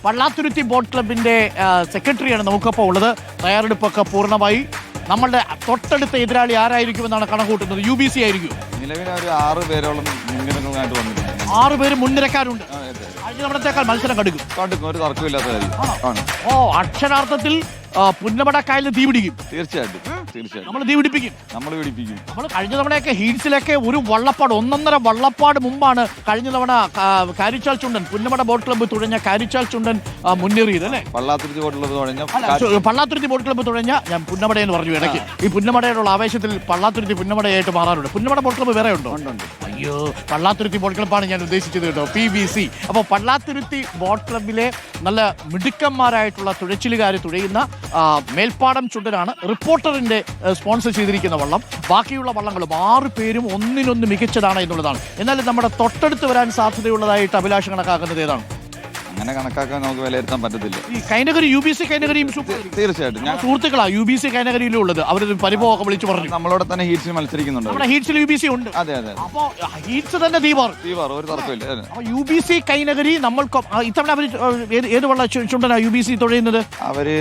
Pallathuruthy boat ക്ലബിന്റെ സെക്രട്ടറിയാണ് നമുക്കപ്പോൾ ഉള്ളത്. തയ്യാറെടുപ്പൊക്കെ പൂർണ്ണമായി. നമ്മളുടെ തൊട്ടടുത്ത എതിരാളി ആരായിരിക്കുമെന്നാണ് കണക്കൂട്ടുന്നത്? UBC ആയിരിക്കും. നിലവിൽ ഒരു 6 പേരോളം മുൻഗണനകളായിട്ട് വന്നിട്ടുണ്ട്. 6 പേര് മുൻനിരക്കാരുണ്ട്. കഴിഞ്ഞ തവണത്തേക്കാൾ മത്സരം കടുക്കും. ഒരു തർക്കമില്ലാത്ത കാര്യം. അക്ഷരാർത്ഥത്തിൽ പുന്നമടക്കായലിന് തീ പിടിക്കും. തീർച്ചയായിട്ടും നമ്മൾ തീ പിടിപ്പിക്കും. നമ്മൾ കഴിഞ്ഞ തവണയൊക്കെ ഹീറ്റ്സിലൊക്കെ ഒരു വള്ളപ്പാട്, 1.5 വള്ളപ്പാട് മുമ്പാണ് കഴിഞ്ഞ തവണ കാരിച്ചാൽ ചുണ്ടൻ, പുന്നമട ബോട്ട് ക്ലബ്ബ് തുഴഞ്ഞ കാരിച്ചാൽ ചുണ്ടൻ മുന്നേറിയത് അല്ലേ? പള്ളാത്തുരുത്തി ബോട്ട് ക്ലബ്ബ് തുഴഞ്ഞ പള്ളാത്തുരുത്തി ബോട്ട് ക്ലബ്ബ് തുഴഞ്ഞ ഞാൻ പുന്നമട എന്ന് പറഞ്ഞു ഇടയ്ക്ക്. ഈ പുന്നമടയോടുള്ള ആവേശത്തിൽ പള്ളാത്തുരുത്തി പുന്നമടയായിട്ട് മാറാറുണ്ട്. പുന്നമട ബോട്ട് ക്ലബ്ബ് വേറെ ഉണ്ടോ? അയ്യോ, പള്ളാത്തുരുത്തി ബോട്ട് ക്ലബ്ബാണ് ഞാൻ ഉദ്ദേശിച്ചത് കേട്ടോ, PBC. അപ്പോൾ പള്ളാത്തുരുത്തി ബോട്ട് ക്ലബ്ബിലെ നല്ല മിടുക്കന്മാരായിട്ടുള്ള തുഴച്ചിലുകാർ തുഴയുന്ന മേൽപ്പാടം ചുണ്ടനാണ് റിപ്പോർട്ടറിന്റെ സ്പോൺസർ ചെയ്തിരിക്കുന്ന വള്ളം. ബാക്കിയുള്ള വള്ളങ്ങളും 6 പേരും ഒന്നിനൊന്ന് മികച്ചതാണ് എന്നുള്ളതാണ്. എന്നാൽ നമ്മുടെ തൊട്ടടുത്ത് വരാൻ സാധ്യതയുള്ളതായിട്ട് അഭിലാഷ് കണക്കാക്കുന്നത് ഏതാണ്? അങ്ങനെ കണക്കാക്കാൻ നമുക്ക് വിലയിരുത്താൻ പറ്റത്തില്ല. ഈ കൈനഗരി UBC കൈനഗരിയും തീർച്ചയായിട്ടും ഞാൻ സുഹൃത്തുക്കളാ UBC കൈനഗരിയിലും ഉള്ളത്. അവരൊരു പരിഭവമൊക്കെ വിളിച്ചു പറഞ്ഞു. നമ്മളോട് തന്നെ ഹീറ്റ്സിൽ മത്സരിക്കുന്നുണ്ട്. നമ്മുടെ ഹീറ്റ്സിൽ UBC ഉണ്ട്. അതെ. അപ്പൊ ഹീറ്റ്സ് തന്നെ തീവാർ ഒരു തർക്കമില്ല. അപ്പൊ UBC കൈനഗരി നമ്മൾക്ക് ഇത്തവണ അവർ ഏത് വള്ള ചുണ്ടനാ UBC തുഴയുന്നത്? അവര്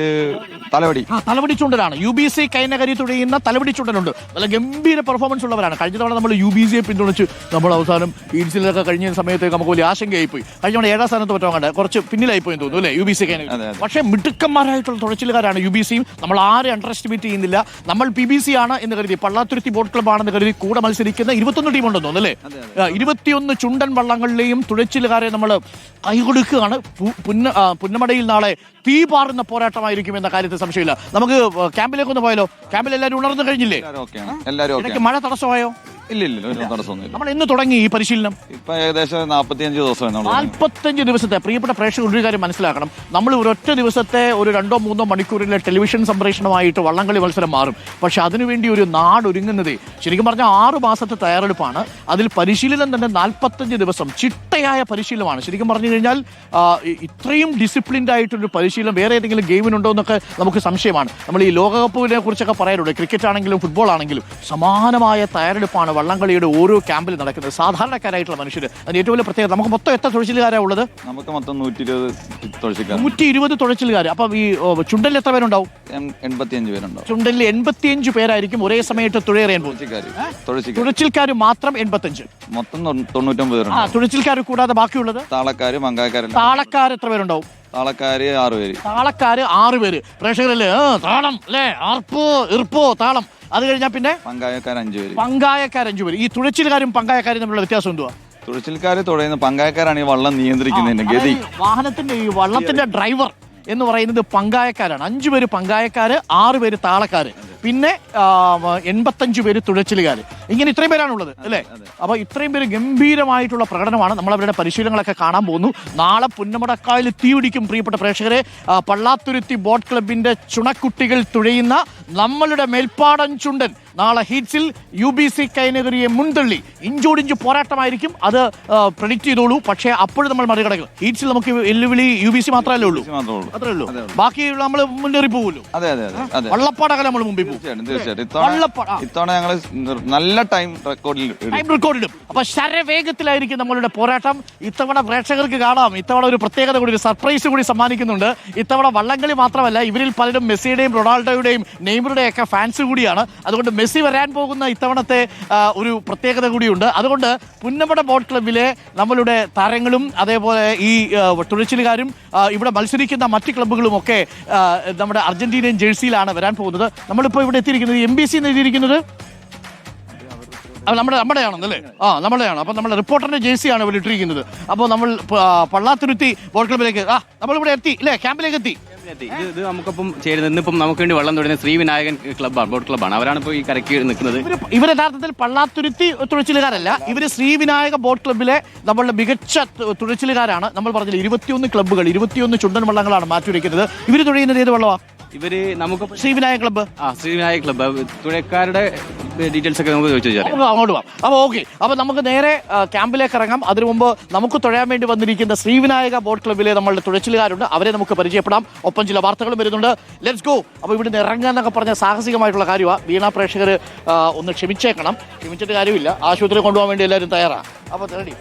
തലവടി ചുണ്ടനാണ്. UBC കൈനഗരി തുഴയുന്ന തലവടി ചുണ്ടനുണ്ട്. നല്ല ഗംഭീര പെർഫോമൻസ് ഉള്ളവരാണ്. കഴിഞ്ഞ തവണ നമ്മൾ UBCയെ പിന്തുണച്ച് നമ്മൾ അവസാനം ഹീറ്റ്സിലൊക്കെ കഴിഞ്ഞ സമയത്തേക്ക് നമുക്ക് വലിയ ആശങ്കയായി പോയി. കഴിഞ്ഞ തവണ 7ാം സ്ഥാനത്ത് പറ്റാൻ കണ്ട കുറച്ച് പിന്നിലായി പോയി തോന്നുന്നു അല്ലേ UBC കൈനഗരി. പക്ഷേ മിടുക്കന്മാരായിട്ടുള്ള തുഴച്ചിലുകാരാണ് UBCയും. നമ്മൾ ആരും അണ്ടർ എസ്റ്റിമേറ്റ് ചെയ്യുന്നില്ല. നമ്മൾ PBC ആണ് എന്ന് കരുതി, പള്ളാത്തുരുത്തി ബോട്ട് ക്ലബ് ആണെന്ന് കരുതി കൂടെ മത്സരിക്കുന്ന 21 ടീമുണ്ടെന്ന് തോന്നുന്നു അല്ലേ? 21 ചുണ്ടൻ വള്ളങ്ങളിലെയും തുഴച്ചിലുകാരെ നമ്മൾ കൈകൊടുക്കുകയാണ്. പുന്നമടയിൽ നാളെ തീ പാറുന്ന പോരാട്ടമായിരിക്കും എന്ന കാര്യത്തിൽ സംശയമില്ല. നമുക്ക് ക്യാമ്പിലേക്ക് ഒന്ന് പോയാലോ? ക്യാമ്പിൽ എല്ലാവരും ഉണർന്നു കഴിഞ്ഞില്ലേ? ഇടയ്ക്ക് മഴ തടസ്സമായോ? ഇല്ല, തടസ്സമൊന്നുമില്ല. നമ്മൾ എന്ന് തുടങ്ങി ഈ പരിശീലനം? ഇപ്പൊ ഏകദേശം 45 ദിവസം. 45 ദിവസത്തെ. പ്രിയപ്പെട്ട പ്രേക്ഷകർ ഒരു കാര്യം മനസ്സിലാക്കണം, നമ്മൾ ഒരൊറ്റ ദിവസത്തെ ഒരു 2-3 മണിക്കൂറിലെ ടെലിവിഷൻ സംപ്രേഷണമായിട്ട് വള്ളംകളി മത്സരം മാറും. പക്ഷെ അതിനുവേണ്ടി ഒരു നാട് ഒരുങ്ങുന്നതേ ശരിക്കും പറഞ്ഞാൽ 6 മാസത്തെ തയ്യാറെടുപ്പാണ്. അതിൽ പരിശീലനം തന്നെ 45 ദിവസം ചിട്ടയായ പരിശീലനമാണ്. ശരിക്കും പറഞ്ഞു കഴിഞ്ഞാൽ ഇത്രയും ഡിസിപ്ലിൻഡ് ആയിട്ടൊരു പരിശീലനം വേറെ ഏതെങ്കിലും ഗെയിമിനുണ്ടോ എന്നൊക്കെ നമുക്ക് സംശയമാണ്. നമ്മൾ ഈ ലോകകപ്പിനെ കുറിച്ചൊക്കെ പറയാറുണ്ട്. ക്രിക്കറ്റ് ആണെങ്കിലും ഫുട്ബോൾ ആണെങ്കിലും സമാനമായ തയ്യാറെടുപ്പാണ് വള്ളംകളിയുടെ ഓരോ ക്യാമ്പിൽ നടക്കുന്നത്. സാധാരണക്കാരായിട്ടുള്ള മനുഷ്യർ. അതിന് ഏറ്റവും വലിയ പ്രത്യേകത, നമുക്ക് മൊത്തം എത്ര തുഴച്ചിലുകാരാണ് ഉള്ളത്? നമുക്ക് മൊത്തം 120 തുഴച്ചിലുകാർ. അപ്പം ഈ ചുണ്ടലിൽ എത്ര പേരുണ്ടാവും? 85 പേരുണ്ടാവും. ചുണ്ടലിൽ 85 പേരായിരിക്കും ഒരേ സമയത്ത് തുഴയെറിയാൻ പോകും. തുഴച്ചിൽക്കാർ മാത്രം 85, മൊത്തം 99 പേരുണ്ട്. തുഴച്ചിൽക്കാർ കൂടാതെ ബാക്കിയുള്ളത് താളക്കാര്, മങ്കായക്കാര്. താളക്കാർ എത്ര പേരുണ്ടാവും? താളക്കാര് 6 പേര്. താളക്കാര് 6 പേര്. പ്രേക്ഷകരല്ലേ താളം അല്ലേ, ആർപ്പോ ഇർപ്പോ താളം. അത് കഴിഞ്ഞാൽ പിന്നെ പങ്കായക്കാർ 5 പേര്. പങ്കായക്കാർ 5 പേര്. ഈ തുഴച്ചിലുകാരും പങ്കായക്കാരും തമ്മിലുള്ള വ്യത്യാസം എന്തുവാ? തുഴച്ചിൽക്കാര് തുഴയുന്ന പങ്കായക്കാരാണ് ഈ വള്ളം നിയന്ത്രിക്കുന്നതിന്റെ ഗതി. വാഹനത്തിന്റെ ഈ വള്ളത്തിന്റെ ഡ്രൈവർ എന്ന് പറയുന്നത് പങ്കായക്കാരാണ്. 5 പേര് പങ്കായക്കാര്, 6 പേര് താളക്കാര്, പിന്നെ 85 പേര് തുഴച്ചിലുകാർ. ഇങ്ങനെ ഇത്രയും പേരാണുള്ളത് അല്ലേ? അപ്പൊ ഇത്രയും പേര് ഗംഭീരമായിട്ടുള്ള പ്രകടനമാണ്. നമ്മൾ അവരുടെ പരിശീലനങ്ങളൊക്കെ കാണാൻ പോകുന്നു. നാളെ പുന്നമടക്കായൽ തീ പിടിക്കും. പ്രിയപ്പെട്ട പ്രേക്ഷകരെ, പള്ളാത്തുരുത്തി ബോട്ട് ക്ലബിന്റെ ചുണക്കുട്ടികൾ തുഴയുന്ന നമ്മളുടെ മേൽപ്പാടൻ ചുണ്ടൻ നാളെ ഹീറ്റ്സിൽ UBC കൈനഗരിയെ മുൻതള്ളി ഇഞ്ചോടിഞ്ച് പോരാട്ടമായിരിക്കും. അത് പ്രെഡിക്റ്റ് ചെയ്തോളൂ. പക്ഷേ അപ്പോഴും നമ്മൾ മറികടക്കും. ഹീറ്റ്സിൽ നമുക്ക് വെല്ലുവിളി UBC മാത്രമല്ലേ ഉള്ളൂ, അത്രേ ഉള്ളൂ. ബാക്കിയുള്ള നമ്മൾ മുന്നേറി പോകുമല്ലോ. വള്ളപ്പാടകല നമ്മൾ മുമ്പിൽ പോകും. ഇത്തവണ ഞങ്ങൾ നല്ല ടൈം റെക്കോർഡിടും. അപ്പൊ ശരവേഗത്തിലായിരിക്കും നമ്മളുടെ പോരാട്ടം. ഇത്തവണ പ്രേക്ഷകർക്ക് കാണാം. ഇത്തവണ ഒരു പ്രത്യേകത കൂടി, ഒരു സർപ്രൈസ് കൂടി സമ്മാനിക്കുന്നുണ്ട്. ഇത്തവണ വള്ളംകളി മാത്രമല്ല, ഇവരിൽ പലരും മെസ്സിയുടെയും റൊണാൾഡോയുടെയും നെയ്മറുടെയും ഒക്കെ ഫാൻസ് കൂടിയാണ്. അതുകൊണ്ട് മെസ്സി വരാൻ പോകുന്ന ഇത്തവണത്തെ ഒരു പ്രത്യേകത കൂടിയുണ്ട്. അതുകൊണ്ട് പുന്നമട ബോട്ട് ക്ലബിലെ നമ്മളുടെ താരങ്ങളും അതേപോലെ ഈ തുഴച്ചിലുകാരും ഇവിടെ മത്സരിക്കുന്ന മറ്റ് ക്ലബ്ബുകളും ഒക്കെ നമ്മുടെ അർജന്റീനിയൻ ജേഴ്സിയിലാണ് വരാൻ പോകുന്നത്. നമ്മളിപ്പോൾ ഇവിടെ എത്തിയിരിക്കുന്നത് MBC എന്ന് എഴുതിയിരിക്കുന്നത് നമ്മുടെയാണെന്നല്ലേ? നമ്മുടെയാണ്. അപ്പം നമ്മുടെ റിപ്പോർട്ടറിന്റെ ജേഴ്സിയാണ് ഇവിടെ ഇട്ടിരിക്കുന്നത്. അപ്പോൾ നമ്മൾ പള്ളാത്തുരുത്തി ബോട്ട് ക്ലബിലേക്ക് നമ്മളിവിടെ എത്തി അല്ലേ? ക്യാമ്പിലേക്ക് എത്തി. ഇത് നമുക്കിപ്പം ചേരുന്നത് ഇന്നിപ്പം നമുക്ക് വേണ്ടി വെള്ളം തുടങ്ങുന്ന ശ്രീവിനായകൻ ക്ലബ്ബാണ്, ബോട്ട് ക്ലബ്ബാണ്. അവരാണ് ഇപ്പോൾ ഈ കരയ്ക്ക് നിൽക്കുന്നത്. ഇവർ യഥാർത്ഥത്തിൽ പള്ളാത്തുരുത്തി തുഴച്ചിലുകാരല്ല. ഇവർ ശ്രീവിനായക ബോട്ട് ക്ലബ്ബിലെ നമ്മളുടെ മികച്ച തുഴച്ചിലുകാരാണ്. നമ്മൾ പറഞ്ഞില്ല 21 ക്ലബ്ബുകൾ, 21 ചുണ്ടൻ വള്ളങ്ങളാണ് മാറ്റിവെക്കുന്നത്. ഇവർ തുഴയുന്നത് ഏത് വള്ളമാണ്? ഇവര് നമുക്ക് Sri Vinayaka club. Sri Vinayaka club. തുഴക്കാരുടെ details ഒക്കെ നമുക്ക് ചോദിച്ചു അങ്ങോട്ട് പോകാം. അപ്പോൾ ഓക്കെ, അപ്പോൾ നമുക്ക് നേരെ ക്യാമ്പിലേക്ക് ഇറങ്ങാം. അതിനു മുമ്പ് നമുക്ക് തുഴയാൻ വേണ്ടി വന്നിരിക്കുന്ന ശ്രീവിനായക ബോട്ട് ക്ലബ്ബിലെ നമ്മളുടെ തുഴച്ചിലുകാരുണ്ട്. അവരെ നമുക്ക് പരിചയപ്പെടാം. ഒപ്പം ചില വാർത്തകളും വരുന്നുണ്ട്. Let's go. അപ്പോൾ ഇവിടുന്ന് ഇറങ്ങുക എന്നൊക്കെ പറഞ്ഞ സാഹസികമായിട്ടുള്ള കാര്യമാണ്. വീണ പ്രേക്ഷകർ ഒന്ന് ക്ഷമിച്ചേക്കണം. ക്ഷമിച്ചിട്ട് കാര്യമില്ല. ആശുപത്രി കൊണ്ടുപോകാൻ വേണ്ടി എല്ലാവരും തയ്യാറാണ്. അപ്പോൾ റെഡി.